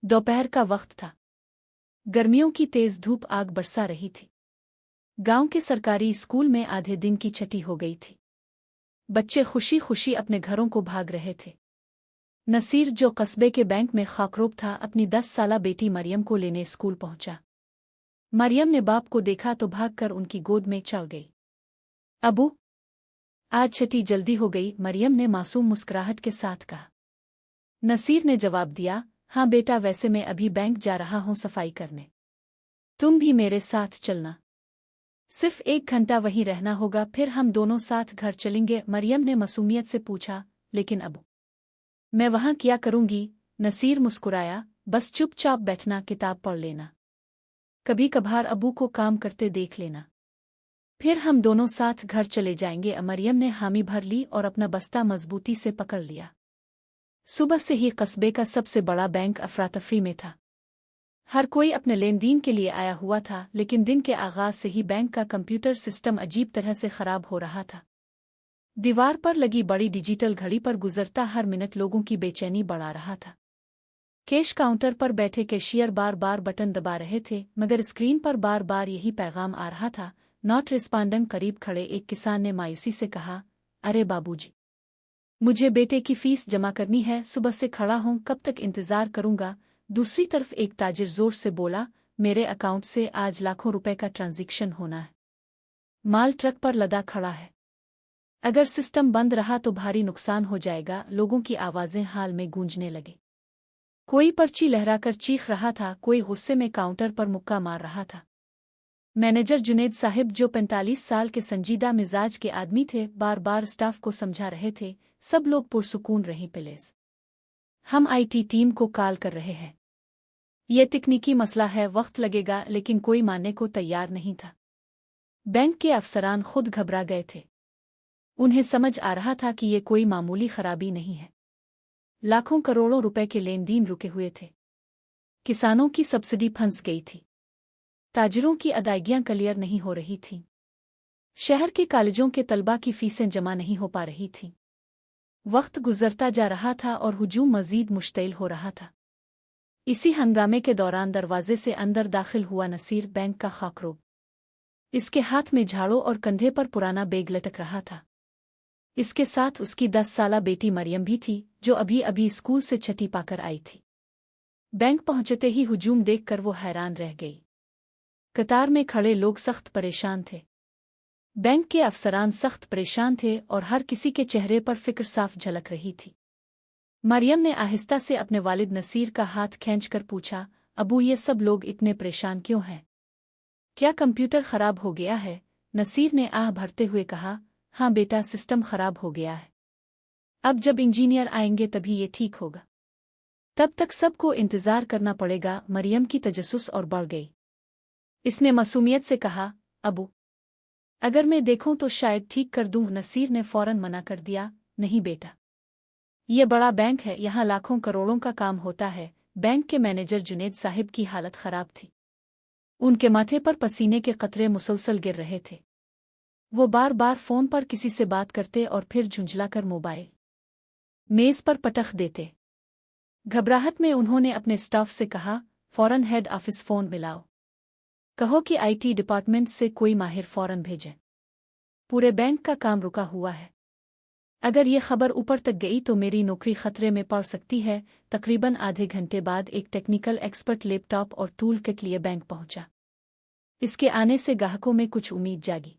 दोपहर का वक्त था। गर्मियों की तेज धूप आग बरसा रही थी। गांव के सरकारी स्कूल में आधे दिन की छुट्टी हो गई थी। बच्चे खुशी खुशी अपने घरों को भाग रहे थे। नसीर, जो कस्बे के बैंक में खाकरोब था, अपनी 10 साला बेटी मरियम को लेने स्कूल पहुंचा। मरियम ने बाप को देखा तो भागकर उनकी गोद में चढ़ गई। अबू, आज छुट्टी जल्दी हो गई, मरियम ने मासूम मुस्कुराहट के साथ कहा। नसीर ने जवाब दिया, हाँ बेटा, वैसे मैं अभी बैंक जा रहा हूँ सफाई करने। तुम भी मेरे साथ चलना। सिर्फ 1 घंटा वहीं रहना होगा, फिर हम दोनों साथ घर चलेंगे। मरियम ने मासूमियत से पूछा, लेकिन अबू, मैं वहाँ क्या करूँगी? नसीर मुस्कुराया, बस चुपचाप बैठना, किताब पढ़ लेना। कभी कभार अबू को काम करते देख लेना। फिर हम दोनों साथ घर चले जाएंगे। मरियम ने हामी भर ली और अपना बस्ता मजबूती से पकड़ लिया। सुबह से ही कस्बे का सबसे बड़ा बैंक अफरातफरी में था। हर कोई अपने लेन देन के लिए आया हुआ था, लेकिन दिन के आगाज से ही बैंक का कंप्यूटर सिस्टम अजीब तरह से खराब हो रहा था। दीवार पर लगी बड़ी डिजिटल घड़ी पर गुजरता हर मिनट लोगों की बेचैनी बढ़ा रहा था। कैश काउंटर पर बैठे कैशियर बार बार बटन दबा रहे थे, मगर स्क्रीन पर बार बार यही पैगाम आ रहा था, नॉट रिस्पॉन्डिंग। करीब खड़े एक किसान ने मायूसी से कहा, अरे बाबूजी, मुझे बेटे की फीस जमा करनी है, सुबह से खड़ा हूं, कब तक इंतजार करूंगा? दूसरी तरफ एक ताजिर जोर से बोला, मेरे अकाउंट से आज लाखों रुपए का ट्रांजैक्शन होना है। माल ट्रक पर लदा खड़ा है। अगर सिस्टम बंद रहा तो भारी नुकसान हो जाएगा। लोगों की आवाजें हाल में गूंजने लगे। कोई पर्ची लहराकर चीख रहा था, कोई गुस्से में काउंटर पर मुक्का मार रहा था। मैनेजर जुनेद साहिब, जो 45 साल के संजीदा मिजाज के आदमी थे, बार बार स्टाफ को समझा रहे थे, सब लोग पुरसुकून रहें प्लीज। हम आईटी टीम को कॉल कर रहे हैं। यह तकनीकी मसला है, वक्त लगेगा। लेकिन कोई मानने को तैयार नहीं था। बैंक के अफसरान खुद घबरा गए थे। उन्हें समझ आ रहा था कि यह कोई मामूली खराबी नहीं है। लाखों करोड़ों रुपए के लेन देन रुके हुए थे। किसानों की सब्सिडी फंस गई थी। ताजिरों की अदायगियां क्लियर नहीं हो रही थीं। शहर के कॉलेजों के तलबा की फीसें जमा नहीं हो पा रही थीं। वक्त गुजरता जा रहा था और हुजूम मजीद मुश्तिल हो रहा था। इसी हंगामे के दौरान दरवाजे से अंदर दाखिल हुआ नसीर, बैंक का खाकरोब। इसके हाथ में झाड़ू और कंधे पर पुराना बैग लटक रहा था। इसके साथ उसकी 10 साला बेटी मरियम भी थी, जो अभी अभी स्कूल से छुट्टी पाकर आई थी। बैंक पहुंचते ही हुजूम देखकर वो हैरान रह गई। कतार में खड़े लोग सख्त परेशान थे। बैंक के अफसरान सख्त परेशान थे और हर किसी के चेहरे पर फिक्र साफ झलक रही थी। मरियम ने आहिस्ता से अपने वालिद नसीर का हाथ खींचकर पूछा, अबू, ये सब लोग इतने परेशान क्यों हैं? क्या कंप्यूटर खराब हो गया है? नसीर ने आह भरते हुए कहा, हाँ बेटा, सिस्टम खराब हो गया है। अब जब इंजीनियर आएंगे तभी ये ठीक होगा। तब तक सबको इंतजार करना पड़ेगा। मरियम की तजस्सुस और बढ़ गई। इसने मासूमियत से कहा, अबू, अगर मैं देखूं तो शायद ठीक कर दूं। नसीर ने फौरन मना कर दिया, नहीं बेटा, ये बड़ा बैंक है, यहाँ लाखों करोड़ों का काम होता है। बैंक के मैनेजर जुनेद साहिब की हालत खराब थी। उनके माथे पर पसीने के कतरे मुसलसल गिर रहे थे। वो बार बार फोन पर किसी से बात करते और फिर झुंझलाकर मोबाइल मेज पर पटक देते। घबराहट में उन्होंने अपने स्टाफ से कहा, फौरन हेड ऑफिस फोन मिलाओ। कहो कि आईटी डिपार्टमेंट से कोई माहिर फौरन भेजें। पूरे बैंक का काम रुका हुआ है। अगर ये खबर ऊपर तक गई तो मेरी नौकरी खतरे में पड़ सकती है। तकरीबन आधे घंटे बाद एक टेक्निकल एक्सपर्ट लैपटॉप और टूल किट लिए बैंक पहुंचा। इसके आने से ग्राहकों में कुछ उम्मीद जागी।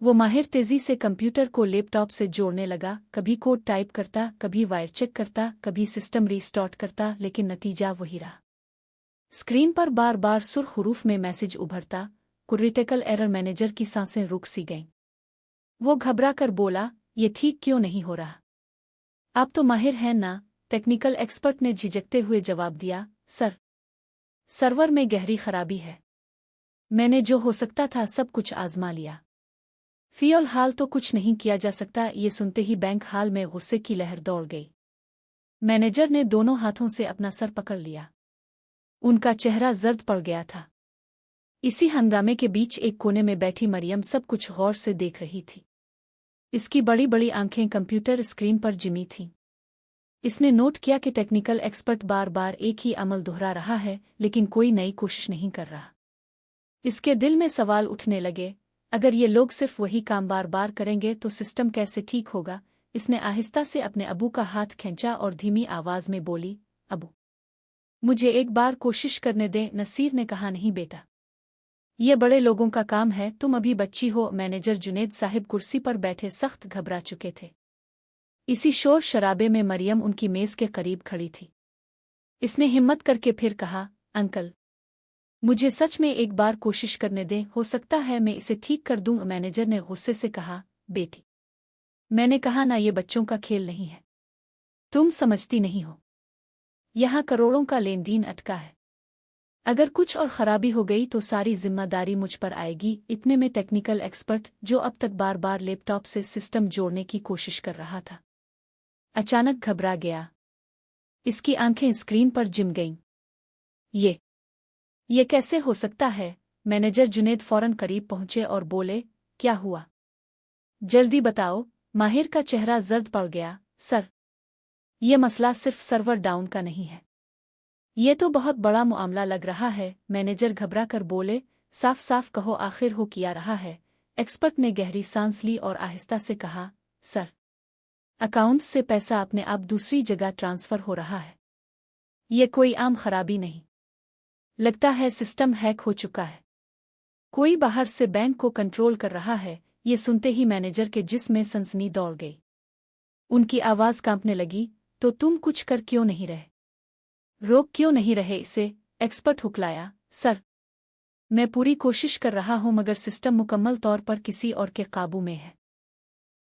वो माहिर तेजी से कंप्यूटर को लैपटॉप से जोड़ने लगा, कभी कोड टाइप करता, कभी वायर चेक करता, कभी सिस्टम रीस्टार्ट करता, लेकिन नतीजा वही रहा। स्क्रीन पर बार बार सुर्ख हुरूफ में मैसेज उभरता, क्रिटिकल एरर। मैनेजर की सांसें रुक सी गईं। वो घबरा कर बोला, ये ठीक क्यों नहीं हो रहा? आप तो माहिर हैं ना? टेक्निकल एक्सपर्ट ने झिझकते हुए जवाब दिया, सर, सर्वर में गहरी खराबी है। मैंने जो हो सकता था सब कुछ आजमा लिया। फिलहाल तो कुछ नहीं किया जा सकता। ये सुनते ही बैंक हाल में गुस्से की लहर दौड़ गई। मैनेजर ने दोनों हाथों से अपना सर पकड़ लिया। उनका चेहरा जर्द पड़ गया था। इसी हंगामे के बीच एक कोने में बैठी मरियम सब कुछ गौर से देख रही थी। इसकी बड़ी बड़ी आंखें कंप्यूटर स्क्रीन पर जिमी थीं। इसने नोट किया कि टेक्निकल एक्सपर्ट बार बार एक ही अमल दोहरा रहा है, लेकिन कोई नई कोशिश नहीं कर रहा। इसके दिल में सवाल उठने लगे, अगर ये लोग सिर्फ वही काम बार बार करेंगे तो सिस्टम कैसे ठीक होगा। इसने आहिस्ता से अपने अबू का हाथ खींचा और धीमी आवाज में बोली, अबू, मुझे एक बार कोशिश करने दे। नसीर ने कहा, नहीं बेटा, ये बड़े लोगों का काम है, तुम अभी बच्ची हो। मैनेजर जुनैद साहिब कुर्सी पर बैठे सख्त घबरा चुके थे। इसी शोर शराबे में मरियम उनकी मेज के करीब खड़ी थी। इसने हिम्मत करके फिर कहा, अंकल, मुझे सच में एक बार कोशिश करने दें, हो सकता है मैं इसे ठीक कर दूं। मैनेजर ने गुस्से से कहा, बेटी, मैंने कहा ना, ये बच्चों का खेल नहीं है, तुम समझती नहीं हो। यहाँ करोड़ों का लेन देन अटका है, अगर कुछ और खराबी हो गई तो सारी जिम्मेदारी मुझ पर आएगी। इतने में टेक्निकल एक्सपर्ट, जो अब तक बार बार लैपटॉप से सिस्टम जोड़ने की कोशिश कर रहा था, अचानक घबरा गया। इसकी आंखें स्क्रीन पर जिम गईं। ये कैसे हो सकता है? मैनेजर जुनैद फौरन करीब पहुंचे और बोले, क्या हुआ, जल्दी बताओ। माहिर का चेहरा जर्द पड़ गया। सर, ये मसला सिर्फ सर्वर डाउन का नहीं है, ये तो बहुत बड़ा मामला लग रहा है। मैनेजर घबरा कर बोले, साफ साफ कहो, आखिर हो क्या रहा है। एक्सपर्ट ने गहरी सांस ली और आहिस्ता से कहा, सर, अकाउंट से पैसा अपने आप दूसरी जगह ट्रांसफर हो रहा है। ये कोई आम खराबी नहीं, लगता है सिस्टम हैक हो चुका है, कोई बाहर से बैंक को कंट्रोल कर रहा है। ये सुनते ही मैनेजर के जिस्म में सनसनी दौड़ गई। उनकी आवाज कांपने लगी, तो तुम कुछ कर क्यों नहीं रहे, रोक क्यों नहीं रहे इसे? एक्सपर्ट हुक्लाया, सर, मैं पूरी कोशिश कर रहा हूं, मगर सिस्टम मुकम्मल तौर पर किसी और के काबू में है,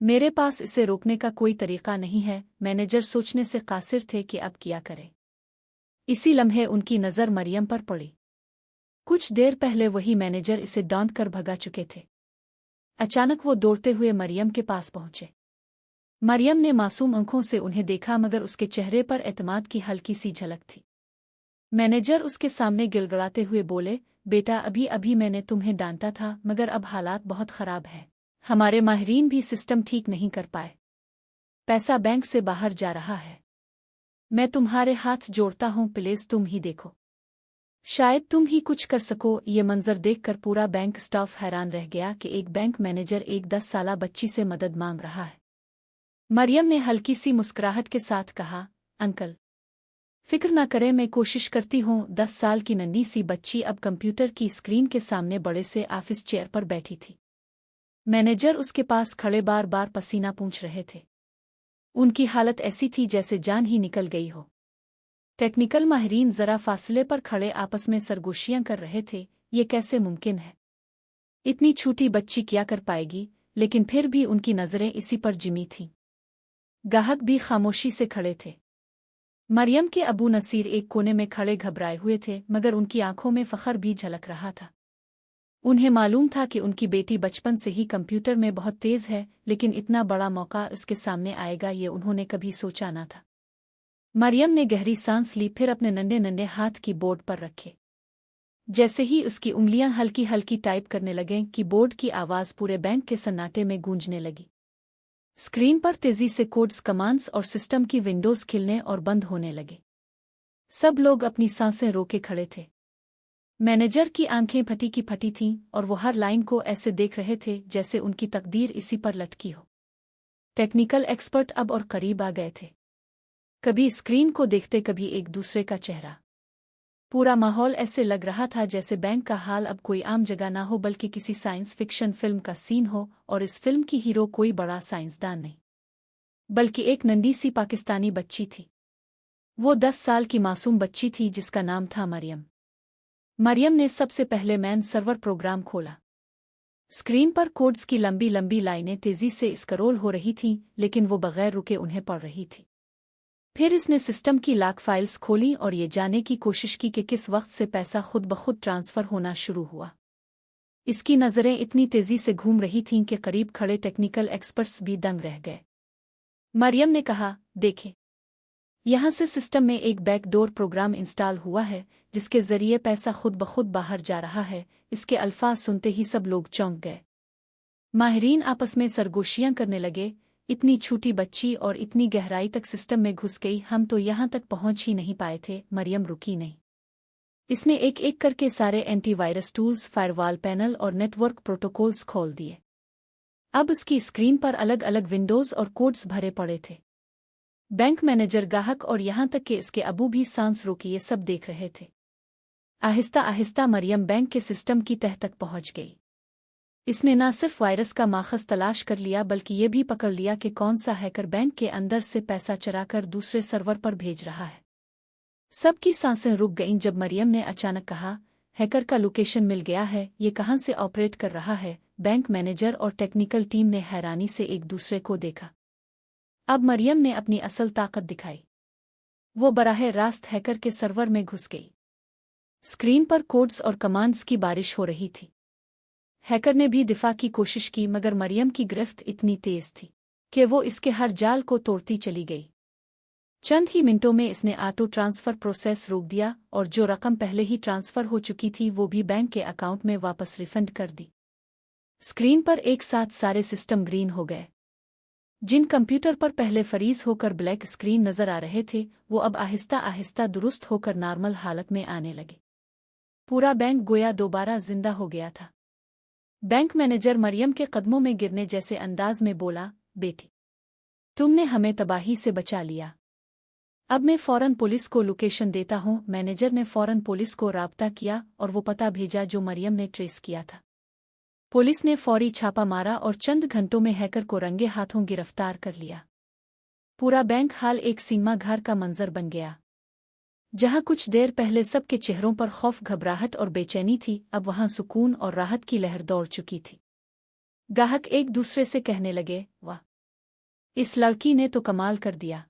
मेरे पास इसे रोकने का कोई तरीका नहीं है। मैनेजर सोचने से कासिर थे कि अब क्या करें। इसी लम्हे उनकी नज़र मरियम पर पड़ी। कुछ देर पहले वही मैनेजर इसे डांट कर भगा चुके थे। अचानक वो दौड़ते हुए मरियम के पास पहुंचे। मरियम ने मासूम आंखों से उन्हें देखा, मगर उसके चेहरे पर एतमाद की हल्की सी झलक थी। मैनेजर उसके सामने गिड़गिड़ाते हुए बोले, बेटा, अभी अभी मैंने तुम्हें डांटा था, मगर अब हालात बहुत खराब हैं। हमारे माहिरीन भी सिस्टम ठीक नहीं कर पाए, पैसा बैंक से बाहर जा रहा है। मैं तुम्हारे हाथ जोड़ता हूं, प्लीज तुम ही देखो, शायद तुम ही कुछ कर सको। ये मंजर देखकर पूरा बैंक स्टाफ हैरान रह गया कि एक बैंक मैनेजर एक 10 साला बच्ची से मदद मांग रहा है। मरियम ने हल्की सी मुस्कुराहट के साथ कहा, अंकल, फिक्र ना करें, मैं कोशिश करती हूँ। 10 साल की नन्ही सी बच्ची अब कंप्यूटर की स्क्रीन के सामने बड़े से ऑफिस चेयर पर बैठी थी। मैनेजर उसके पास खड़े बार बार पसीना पूंछ रहे थे। उनकी हालत ऐसी थी जैसे जान ही निकल गई हो। टेक्निकल माहिरीन जरा फासले पर खड़े आपस में सरगोशियां कर रहे थे, ये कैसे मुमकिन है, इतनी छोटी बच्ची क्या कर पाएगी। लेकिन फिर भी उनकी नजरें इसी पर जिमी थीं। गाहक भी खामोशी से खड़े थे। मरियम के अबू नसीर एक कोने में खड़े घबराए हुए थे, मगर उनकी आंखों में फखर भी झलक रहा था। उन्हें मालूम था कि उनकी बेटी बचपन से ही कंप्यूटर में बहुत तेज है, लेकिन इतना बड़ा मौका इसके सामने आएगा ये उन्होंने कभी सोचा ना था। मरियम ने गहरी सांस ली, फिर अपने नन्हे नन्हे हाथ कीबोर्ड पर रखे। जैसे ही उसकी उंगलियां हल्की हल्की टाइप करने लगें, कीबोर्ड की आवाज पूरे बैंक के सन्नाटे में गूंजने लगी। स्क्रीन पर तेजी से कोड्स, कमांड्स और सिस्टम की विंडोज खिलने और बंद होने लगे। सब लोग अपनी सांसें रोके खड़े थे। मैनेजर की आंखें फटी की फटी थीं और वो हर लाइन को ऐसे देख रहे थे जैसे उनकी तकदीर इसी पर लटकी हो। टेक्निकल एक्सपर्ट अब और करीब आ गए थे, कभी स्क्रीन को देखते, कभी एक दूसरे का चेहरा। पूरा माहौल ऐसे लग रहा था जैसे बैंक का हाल अब कोई आम जगह ना हो, बल्कि किसी साइंस फिक्शन फिल्म का सीन हो। और इस फिल्म की हीरो कोई बड़ा साइंसदान नहीं, बल्कि एक नन्ही सी पाकिस्तानी बच्ची थी। वो 10 साल की मासूम बच्ची थी जिसका नाम था मरियम। मरियम ने सबसे पहले मैन सर्वर प्रोग्राम खोला। स्क्रीन पर कोड्स की लंबी लंबी लाइनें तेजी से स्क्रॉल हो रही थीं, लेकिन वो बगैर रुके उन्हें पढ़ रही थी। फिर इसने सिस्टम की लाख फाइल्स खोली और ये जानने की कोशिश की कि किस वक्त से पैसा खुद ब खुद ट्रांसफर होना शुरू हुआ। इसकी नज़रें इतनी तेजी से घूम रही थीं कि करीब खड़े टेक्निकल एक्सपर्ट्स भी दंग रह गए। मरियम ने कहा, देखें, यहाँ से सिस्टम में एक बैकडोर प्रोग्राम इंस्टॉल हुआ है जिसके जरिए पैसा खुद ब खुद बाहर जा रहा है। इसके अल्फाज सुनते ही सब लोग चौंक गए। माहिरीन आपस में सरगोशियां करने लगे, इतनी छोटी बच्ची और इतनी गहराई तक सिस्टम में घुस गई, हम तो यहाँ तक पहुँच ही नहीं पाए थे। मरियम रुकी नहीं। इसने एक एक करके सारे एंटीवायरस टूल्स, फायरवॉल पैनल और नेटवर्क प्रोटोकॉल्स खोल दिए। अब उसकी स्क्रीन पर अलग अलग विंडोज और कोड्स भरे पड़े थे। बैंक मैनेजर, ग्राहक और यहाँ तक कि इसके अबू भी सांस रोकिए सब देख रहे थे। आहिस्ता आहिस्ता मरियम बैंक के सिस्टम की तह तक पहुंच गई। इसने न सिर्फ वायरस का माखज़ तलाश कर लिया बल्कि ये भी पकड़ लिया कि कौन सा हैकर बैंक के अंदर से पैसा चराकर दूसरे सर्वर पर भेज रहा है। सबकी सांसें रुक गईं जब मरियम ने अचानक कहा, हैकर का लोकेशन मिल गया है, ये कहाँ से ऑपरेट कर रहा है। बैंक मैनेजर और टेक्निकल टीम ने हैरानी से एक दूसरे को देखा। अब मरियम ने अपनी असल ताकत दिखाई। वो बराह रास्त हैकर के सर्वर में घुस गई। स्क्रीन पर कोड्स और कमांड्स की बारिश हो रही थी। हैकर ने भी दिफा की कोशिश की मगर मरियम की गिरफ्त इतनी तेज थी कि वो इसके हर जाल को तोड़ती चली गई। चंद ही मिनटों में इसने ऑटो ट्रांसफर प्रोसेस रोक दिया और जो रकम पहले ही ट्रांसफर हो चुकी थी वो भी बैंक के अकाउंट में वापस रिफंड कर दी। स्क्रीन पर एक साथ सारे सिस्टम ग्रीन हो गए। जिन कंप्यूटर पर पहले फरीज होकर ब्लैक स्क्रीन नजर आ रहे थे वो अब आहिस्ता आहिस्ता दुरुस्त होकर नॉर्मल हालत में आने लगे। पूरा बैंक गोया दोबारा जिंदा हो गया था। बैंक मैनेजर मरियम के कदमों में गिरने जैसे अंदाज में बोला, बेटी, तुमने हमें तबाही से बचा लिया। अब मैं फौरन पुलिस को लोकेशन देता हूँ। मैनेजर ने फौरन पुलिस को राब्ता किया और वो पता भेजा जो मरियम ने ट्रेस किया था। पुलिस ने फौरी छापा मारा और चंद घंटों में हैकर को रंगे हाथों गिरफ्तार कर लिया। पूरा बैंक हाल एक सिनेमा घर का मंजर बन गया। जहाँ कुछ देर पहले सबके चेहरों पर खौफ, घबराहट और बेचैनी थी, अब वहाँ सुकून और राहत की लहर दौड़ चुकी थी। ग्राहक एक दूसरे से कहने लगे, वाह, इस लड़की ने तो कमाल कर दिया।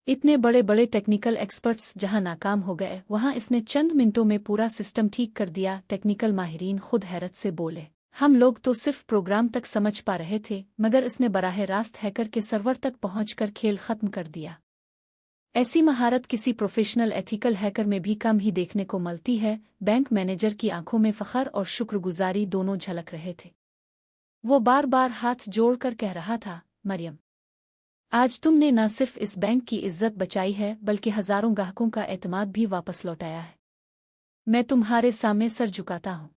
इतने बड़े बड़े टेक्निकल एक्सपर्ट्स जहां नाकाम हो गए वहां इसने चंद मिनटों में पूरा सिस्टम ठीक कर दिया। टेक्निकल माहिरीन खुद हैरत से बोले, हम लोग तो सिर्फ प्रोग्राम तक समझ पा रहे थे मगर इसने बराह रास्त हैकर के सर्वर तक पहुंचकर खेल खत्म कर दिया। ऐसी महारत किसी प्रोफेशनल एथिकल हैकर में भी कम ही देखने को मिलती है। बैंक मैनेजर की आंखों में फखर और शुक्रगुजारी दोनों झलक रहे थे। वो बार बार हाथ जोड़कर कह रहा था, मरियम, आज तुमने न सिर्फ इस बैंक की इज्जत बचाई है बल्कि हजारों ग्राहकों का एतमाद भी वापस लौटाया है। मैं तुम्हारे सामने सर झुकाता हूँ।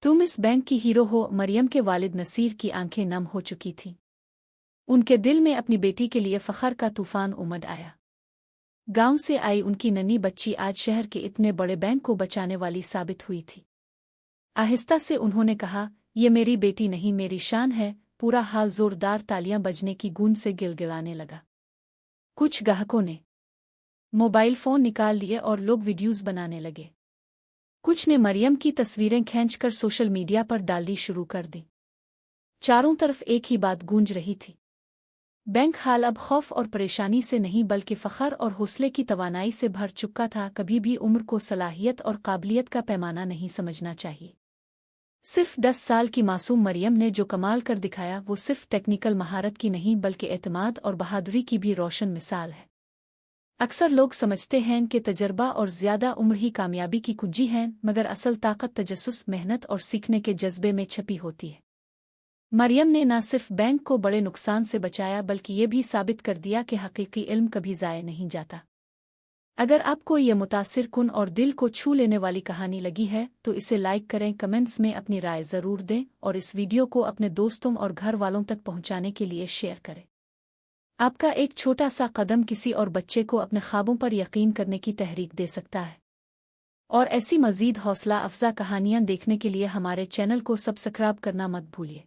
तुम इस बैंक की हीरो हो। मरियम के वालिद नसीर की आंखें नम हो चुकी थीं। उनके दिल में अपनी बेटी के लिए फखर का तूफान उमड़ आया। गांव से आई उनकी नन्ही बच्ची आज शहर के इतने बड़े बैंक को बचाने वाली साबित हुई थी। आहिस्ता से उन्होंने कहा, ये मेरी बेटी नहीं, मेरी शान है। पूरा हाल जोरदार तालियां बजने की गूंज से गिलगिलाने लगा। कुछ ग्राहकों ने मोबाइल फोन निकाल लिए और लोग वीडियोस बनाने लगे। कुछ ने मरियम की तस्वीरें खींचकर सोशल मीडिया पर डालनी शुरू कर दी। चारों तरफ एक ही बात गूंज रही थी, बैंक हाल अब खौफ और परेशानी से नहीं बल्कि फखर और हौसले की तवानाई से भर चुका था। कभी भी उम्र को सलाहियत और काबिलियत का पैमाना नहीं समझना चाहिए। सिर्फ 10 साल की मासूम मरियम ने जो कमाल कर दिखाया वो सिर्फ टेक्निकल महारत की नहीं बल्कि एतमाद और बहादुरी की भी रोशन मिसाल है। अक्सर लोग समझते हैं कि तजर्बा और ज़्यादा उम्र ही कामयाबी की कुंजी हैं मगर असल ताकत तजस्सुस, मेहनत और सीखने के जज्बे में छपी होती है। मरियम ने न सिर्फ बैंक को बड़े नुकसान से बचाया बल्कि ये भी साबित कर दिया कि हकीकी इल्म कभी ज़ाया नहीं जाता। अगर आपको ये मुतासिर कुन और दिल को छू लेने वाली कहानी लगी है तो इसे लाइक करें, कमेंट्स में अपनी राय ज़रूर दें और इस वीडियो को अपने दोस्तों और घर वालों तक पहुंचाने के लिए शेयर करें। आपका एक छोटा सा कदम किसी और बच्चे को अपने ख्वाबों पर यकीन करने की तहरीक दे सकता है। और ऐसी मज़ीद हौसला अफजा कहानियाँ देखने के लिए हमारे चैनल को सब्सक्राइब करना मत भूलिए।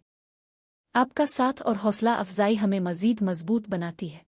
आपका साथ और हौसला अफजाई हमें मज़ीद मजबूत बनाती है।